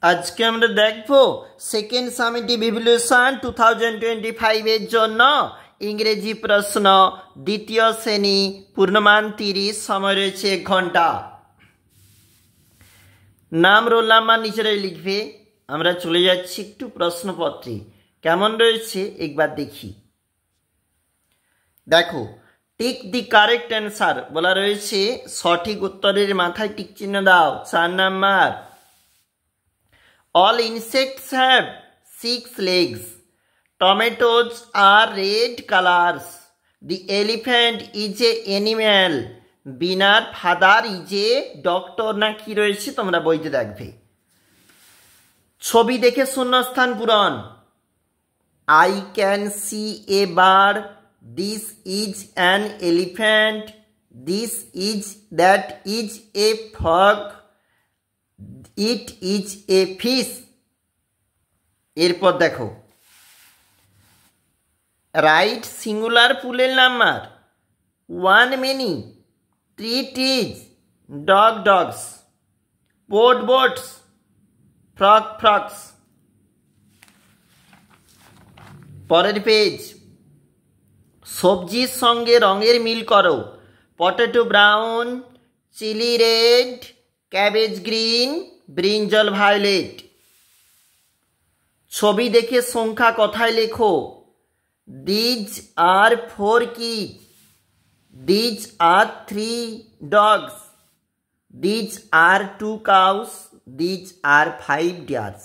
আজকে আমরা দেখব সেকেন্ড সামেটিভ ইভ্যালুয়েশন 2025 এর জন্য ইংরেজি প্রশ্ন দ্বিতীয় শ্রেণী পূর্ণমান 30 সময় রয়েছে 1 ঘন্টা। নাম রোল নাম্বার নিচে লিখবে। আমরা চলে যাচ্ছি একটু প্রশ্নপত্রে কেমন রয়েছে একবার দেখি। দেখো, টিক দি কারেক্ট অ্যান্সার বলা রয়েছে, সঠিক উত্তরের মাথায় টিক চিহ্ন দাও। 4 number, all insects have 6 legs. Tomatoes are red colors. The elephant is a animal. Binar father is a doctor না কি রয়েছে তোমরা বইতে দেখবে। ছবি দেখে শূন্যস্থান পূরণ। I can see a bird. This is an elephant. That is a frog. It is a fish. এরপর দেখো, রাইট সিঙ্গুলার পুলের number 1 many, 3 trees, dog dogs, boat boats, frog frogs। পরের পেজ, সবজির সঙ্গে রঙের মিল করো। Potato brown, chilli red, cabbage green, brinjal violet. ছবি দেখে সংখ্যা কথায় লেখো। These are 4 kids. These are 3 dogs. These are 2 cows. These are 5 deers.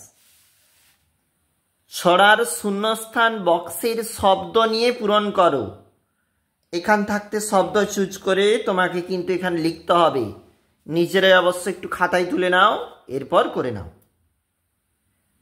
ছড়ার শূন্যস্থান বক্সের শব্দ নিয়ে পূরণ করো। এখান থাকতে শব্দ চুজ করে তোমাকে কিন্তু এখানে লিখতে হবে। নিজেরাই অবশ্য একটু খাতায় তুলে নাও, এরপর করে নাও।